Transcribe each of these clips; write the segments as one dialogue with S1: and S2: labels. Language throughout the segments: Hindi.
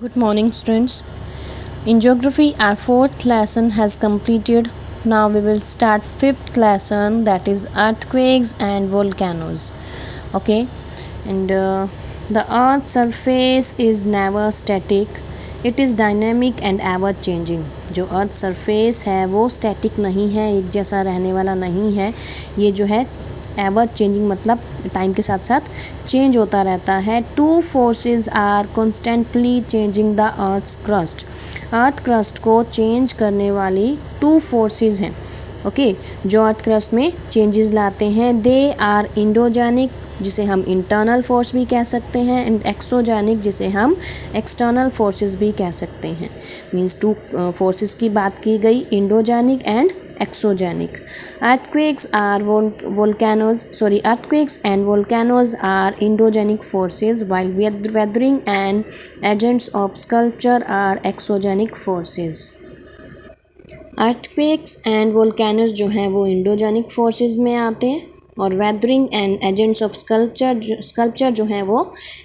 S1: Good morning, students. In geography, our fourth lesson has completed. Now we will start fifth lesson, that is earthquakes and volcanoes. Okay, and the Earth's surface is never static. It is dynamic and ever changing. जो अर्थ सरफेस है वो स्टैटिक नहीं है, एक जैसा रहने वाला नहीं है. ये जो है एवर चेंजिंग मतलब टाइम के साथ साथ चेंज होता रहता है. Two forces are constantly changing the earth's crust. Earth crust को चेंज करने वाली टू फोर्सेस हैं. ओके, जो अर्थ क्रस्ट में चेंजेस लाते हैं. दे आर इंडोजेनिक, जिसे हम इंटरनल फोर्स भी कह सकते हैं, एंड एक्सोजेनिक, जिसे हम एक्सटर्नल फोर्सेस भी कह सकते हैं. मीन्स टू फोर्सेस की बात की गई, endogenic and exogenic. Earthquakes and volcanoes are endogenic forces, while weathering and agents of sculpture are exogenic forces. Earthquakes and volcanoes जो हैं वो endogenic forces में आते हैं, और weathering and agents of sculpture जो हैं वो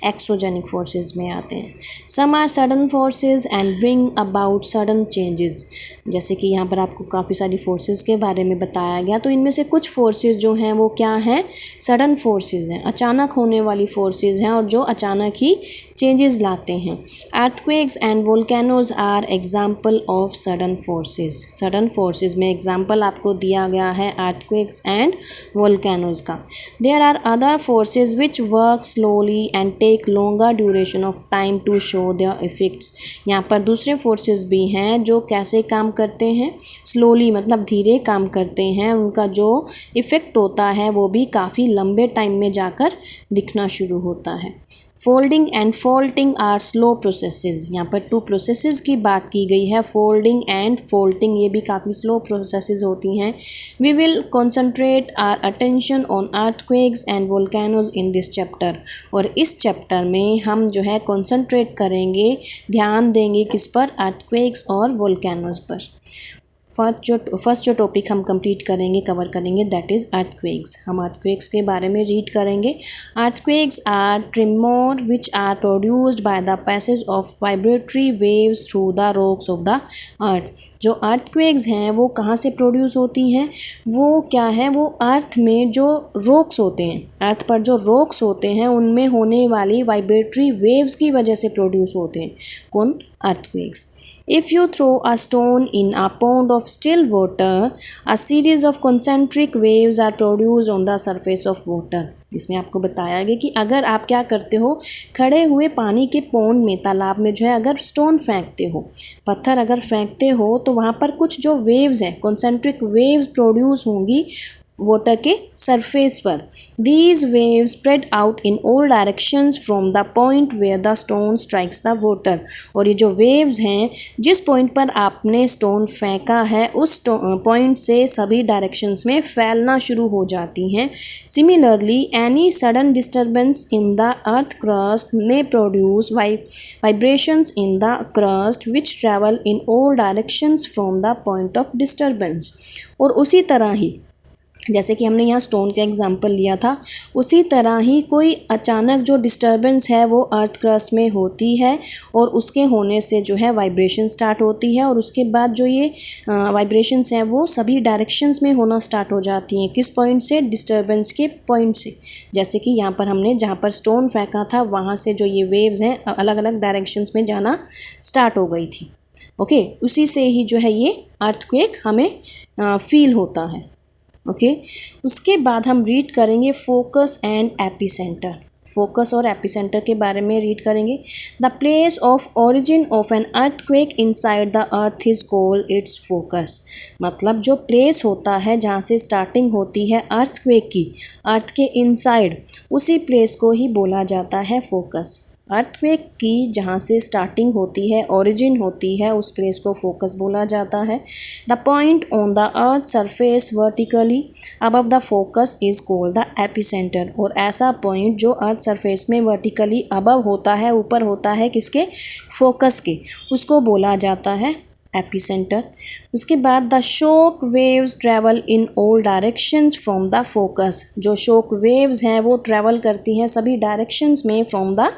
S1: एक्सोजेनिक फोर्सेस में आते हैं. Some are sudden forces and bring about sudden changes. जैसे कि यहाँ पर आपको काफ़ी सारी फोर्सेस के बारे में बताया गया, तो इनमें से कुछ फोर्सेस जो हैं वो क्या हैं, सडन फोर्सेस हैं, अचानक होने वाली फोर्सेस हैं, और जो अचानक ही चेंजेस लाते हैं. Earthquakes and volcanoes are example of sudden forces. Sudden forces में एग्जाम्पल आपको दिया गया है अर्थक्वेक्स एंड वोल्केनोज का. There are other forces which work slowly and take longer duration of time to show their effects. यहाँ पर दूसरे फोर्सेस भी हैं जो कैसे काम करते हैं, स्लोली मतलब धीरे काम करते हैं. उनका जो इफ़ेक्ट होता है वो भी काफ़ी लंबे टाइम में जाकर दिखना शुरू होता है. Folding and faulting are slow processes. यहाँ पर टू प्रोसेसेस की बात की गई है, फोल्डिंग एंड फोल्टिंग. ये भी काफ़ी स्लो प्रोसेसेस होती हैं. We will concentrate our attention on earthquakes and volcanoes in this chapter. और इस चैप्टर में हम जो है कॉन्सेंट्रेट करेंगे, ध्यान देंगे किस पर, अर्थक्वेक्स और वोल्केनोज पर. फर्स्ट जो टॉपिक हम कंप्लीट करेंगे, कवर करेंगे, दैट इज़ अर्थक्वेक्स. हम अर्थक्वेक्स के बारे में रीड करेंगे. Earthquakes are tremor which are produced by the passage of vibratory waves through the rocks of the earth. जो अर्थक्वेक्स हैं वो कहाँ से प्रोड्यूस होती हैं, वो क्या है, वो अर्थ में जो रॉक्स होते हैं, अर्थ पर जो रॉक्स होते हैं उनमें होने वाली वाइब्रेटरी वेव्स की वजह से प्रोड्यूस होते हैं. कौन? Earthquakes. If you throw a stone in a pond of still water, a series of concentric waves are produced on the surface of water. इसमें आपको बताया गया कि अगर आप क्या करते हो, खड़े हुए पानी के पॉन्ड में, तालाब में जो है अगर स्टोन फेंकते हो, पत्थर अगर फेंकते हो, तो वहाँ पर कुछ जो वेव्स हैं, कॉन्सेंट्रिक वेव्स प्रोड्यूस होंगी वाटर के सरफेस पर. These waves spread out in all directions from the point where the stone strikes the water. और ये जो वेव्स हैं, जिस पॉइंट पर आपने स्टोन फेंका है उस पॉइंट से सभी डायरेक्शंस में फैलना शुरू हो जाती हैं. Similarly any sudden disturbance in the earth crust में produce vibrations in the crust which travel in all directions from the point of disturbance. और उसी तरह ही जैसे कि हमने यहाँ स्टोन का एग्जांपल लिया था, उसी तरह ही कोई अचानक जो डिस्टर्बेंस है वो अर्थ क्रस्ट में होती है, और उसके होने से जो है वाइब्रेशन स्टार्ट होती है, और उसके बाद जो ये वाइब्रेशंस हैं वो सभी डायरेक्शंस में होना स्टार्ट हो जाती हैं. किस पॉइंट से? डिस्टर्बेंस के पॉइंट से. जैसे कि यहाँ पर हमने जहाँ पर स्टोन फेंका था वहाँ से जो ये वेव्स हैं अलग अलग डायरेक्शंस में जाना स्टार्ट हो गई थी. ओके, उसी से ही जो है ये अर्थक्वेक हमें फील होता है. ओके, उसके बाद हम रीड करेंगे फोकस एंड एपिसेंटर. फोकस और एपिसेंटर के बारे में रीड करेंगे. The place of origin of an earthquake inside the earth is called its focus. मतलब जो प्लेस होता है जहाँ से स्टार्टिंग होती है अर्थक्वेक की, अर्थ के इनसाइड, उसी प्लेस को ही बोला जाता है फोकस. अर्थक्वेक की जहाँ से स्टार्टिंग होती है, ओरिजिन होती है, उस प्लेस को फोकस बोला जाता है. The point on the earth surface vertically above the focus is called the epicentre. और ऐसा पॉइंट जो अर्थ सरफेस में वर्टिकली अबव होता है, ऊपर होता है किसके? फोकस के, उसको बोला जाता है एपिसेंटर। उसके बाद the shock waves travel in all directions from the focus. जो शॉक वेव्स हैं वो ट्रैवल करती हैं सभी डायरेक्शंस में from the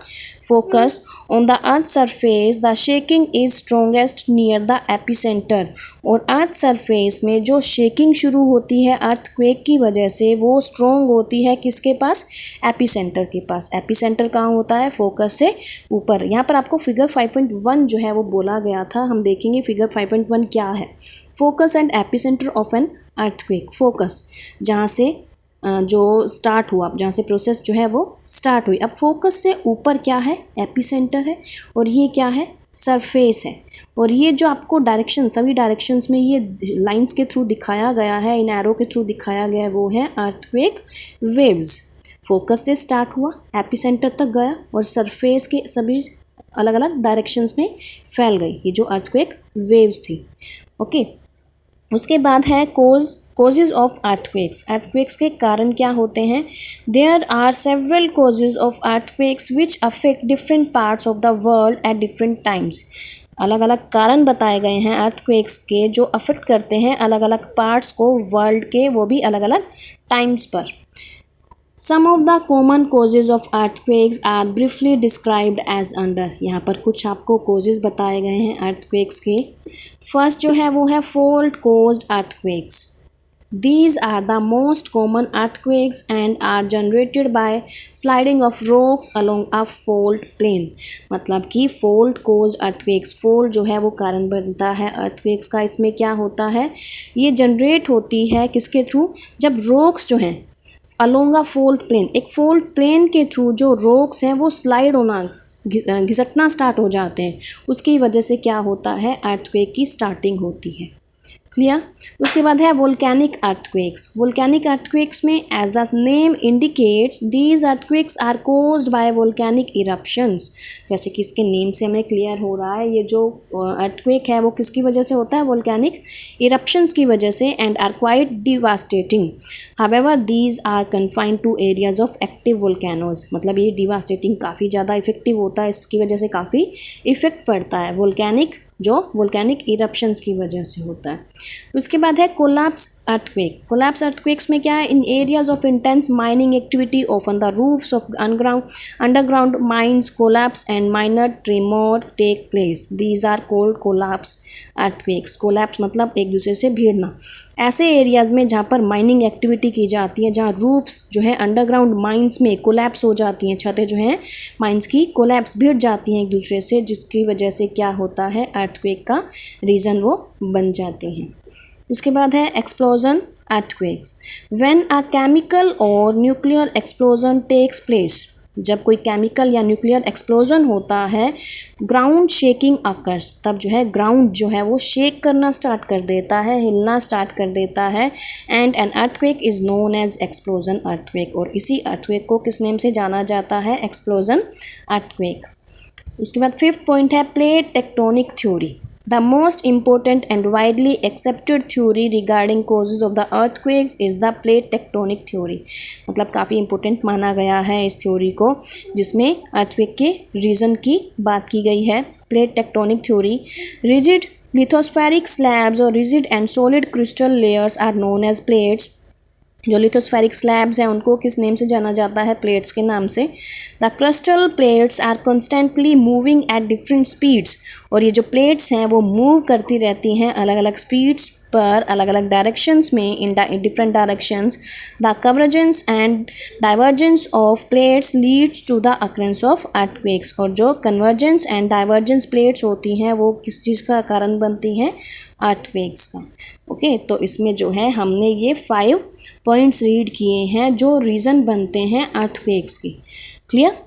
S1: focus. On the earth surface the shaking is strongest near the epicentre. और अर्थ सरफेस में जो शेकिंग शुरू होती है अर्थक्वेक की वजह से वो स्ट्रोंग होती है किसके पास? एपिसेंटर के पास। एपिसेंटर कहाँ होता है? फोकस से ऊपर। यहाँ पर आपको फिगर 5.1 जो है वो बोला गया था, हम देखेंगे फिगर 5.1 क्या है। Focus and epicentre of an earthquake. Focus जहाँ से जो स्टार्ट हुआ, जहाँ से प्रोसेस जो है वो स्टार्ट हुई। अब फोकस से ऊपर क्या है? एपिसेंटर है। और ये क्या है? सरफेस है। और ये जो आपको डायरेक्शन, सभी डायरेक्शंस में ये लाइंस के थ्रू दिखाया गया है, इन एरो के थ्रू दिखाया गया है, वो है अर्थक्वेक वेव्स। फोकस से स्टार्ट हुआ, एपिसेंटर तक गया और सरफेस के सभी अलग अलग डायरेक्शंस में फैल गई, ये जो अर्थक्वेक वेव्स थी। ओके, उसके बाद है कोजेज ऑफ अर्थक्वेक्स। अर्थक्वेक्स के कारण क्या होते हैं? There are several causes of earthquakes which affect different parts of the world at different times. अलग अलग कारण बताए गए हैं अर्थक्वेक्स के जो अफेक्ट करते हैं अलग अलग पार्ट्स को वर्ल्ड के, वो भी अलग अलग टाइम्स पर। Some of the common causes of earthquakes are briefly described as under। यहाँ पर कुछ आपको causes बताए गए हैं earthquakes के। फर्स्ट जो है वो है fault caused earthquakes। These are the most common earthquakes and are generated by sliding of rocks along a fault plane। मतलब कि fault caused earthquakes, fault जो है वो कारण बनता है earthquakes का। इसमें क्या होता है? ये जनरेट होती है किसके थ्रू? जब rocks जो हैं अलोंग अ फोल्ड प्लेन, एक फोल्ड प्लेन के थ्रू जो रॉक्स हैं वो स्लाइड होना, घिसकना स्टार्ट हो जाते हैं, उसकी वजह से क्या होता है? अर्थक्वेक की स्टार्टिंग होती है। क्लियर? उसके बाद है वोल्केनिक अर्थक्वेक्स। वोल्केनिक अर्थक्वेक्स में as the name indicates these earthquakes are caused by volcanic eruptions. जैसे कि इसके नेम से हमें क्लियर हो रहा है, ये जो अर्थक्वेक है वो किसकी वजह से होता है? वोल्केनिक इरप्शंस की वजह से। And are quite devastating. However these are confined to areas of active volcanoes. मतलब ये डिवास्टेटिंग काफ़ी ज़्यादा इफेक्टिव होता है, इसकी वजह से काफ़ी इफेक्ट पड़ता है वोल्केनिक, जो वोल्केनिक इरप्शंस की वजह से होता है। उसके बाद है कोलैप्स अर्थक्वेक। कोलैप्स अर्थक्वेक्स में क्या है? In areas of intense mining activity on the roofs of underground mines collapse and minor tremor take place. These are called collapse earthquakes. Collapse मतलब एक दूसरे से भिड़ना। ऐसे एरियाज में जहाँ पर माइनिंग एक्टिविटी की जाती है, जहाँ रूफ्स जो है अंडरग्राउंड माइंस में कोलैप्स हो जाती हैं, छतें जो हैं माइंस की कोलैप्स भिड़ जाती हैं एक दूसरे से, जिसकी वजह से क्या होता है? अर्थक्वेक का रीज़न वो बन जाते हैं। उसके बाद है explosion earthquakes. When a chemical और न्यूक्लियर एक्सप्लोजन टेक्स प्लेस। जब कोई केमिकल या न्यूक्लियर एक्सप्लोजन होता है, ग्राउंड शेकिंग अकर्स। तब जो है ग्राउंड जो है वो शेक करना स्टार्ट कर देता है, हिलना स्टार्ट कर देता है। And an earthquake is known as explosion earthquake. और इसी अर्थक्वेक को किस नेम से जाना जाता है? Explosion earthquake. उसके बाद फिफ्थ पॉइंट है plate tectonic theory. The most important and widely accepted theory regarding causes of the earthquakes is the plate tectonic theory. मतलब काफ़ी इंपॉर्टेंट माना गया है इस थ्योरी को, जिसमें अर्थक्वेक के रीज़न की बात की गई है। Plate tectonic theory. Rigid lithospheric slabs और rigid and solid crystal layers are known as plates. जो लिथोस्फेरिक स्लैब्स हैं उनको किस नेम से जाना जाता है? प्लेट्स के नाम से। The crustal plates are constantly moving at different speeds. और ये जो प्लेट्स हैं वो मूव करती रहती हैं अलग अलग स्पीड्स पर, अलग अलग डायरेक्शंस में, in different directions. The convergence and divergence of plates leads to the occurrence of earthquakes. और जो कन्वर्जेंस एंड डाइवर्जेंस प्लेट्स होती हैं वो किस चीज़ का कारण बनती हैं? अर्थक्वेक्स का। ओके, तो इसमें जो है हमने ये 5 पॉइंट्स रीड किए हैं जो रीज़न बनते हैं अर्थक्वेक्स की। क्लियर?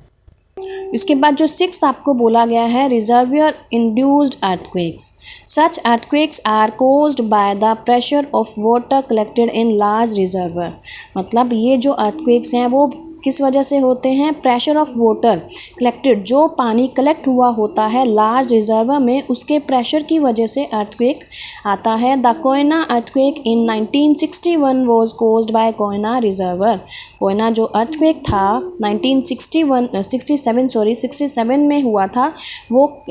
S1: इसके बाद जो 6th आपको बोला गया है reservoir induced earthquakes. Such earthquakes are caused by the pressure of water collected in large reservoir. मतलब ये जो अर्थक्वेक्स हैं वो किस वजह से होते हैं? प्रेशर ऑफ वाटर कलेक्टेड, जो पानी कलेक्ट हुआ होता है लार्ज रिजर्वर में, उसके प्रेशर की वजह से अर्थक्वेक आता है। The Koyna earthquake in 1961 was caused by Koyna reservoir. Koyna जो अर्थक्वेक था 1967 में हुआ था, वो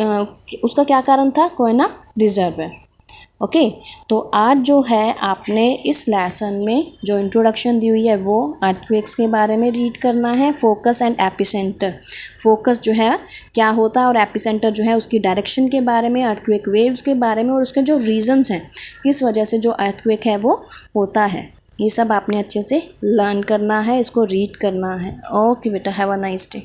S1: उसका क्या कारण था? कोयना रिजर्वर। ओके, तो आज जो है आपने इस लेसन में जो इंट्रोडक्शन दी हुई है वो अर्थक्वेक्स के बारे में रीड करना है। फोकस एंड एपिसेंटर, फोकस जो है क्या होता है और एपिसेंटर जो है उसकी डायरेक्शन के बारे में, अर्थक्वेक वेव्स के बारे में और उसके जो रीजंस हैं किस वजह से जो अर्थक्वेक है वो होता है, ये सब आपने अच्छे से लर्न करना है, इसको रीड करना है। ओके बेटा, हैव अ नाइस डे।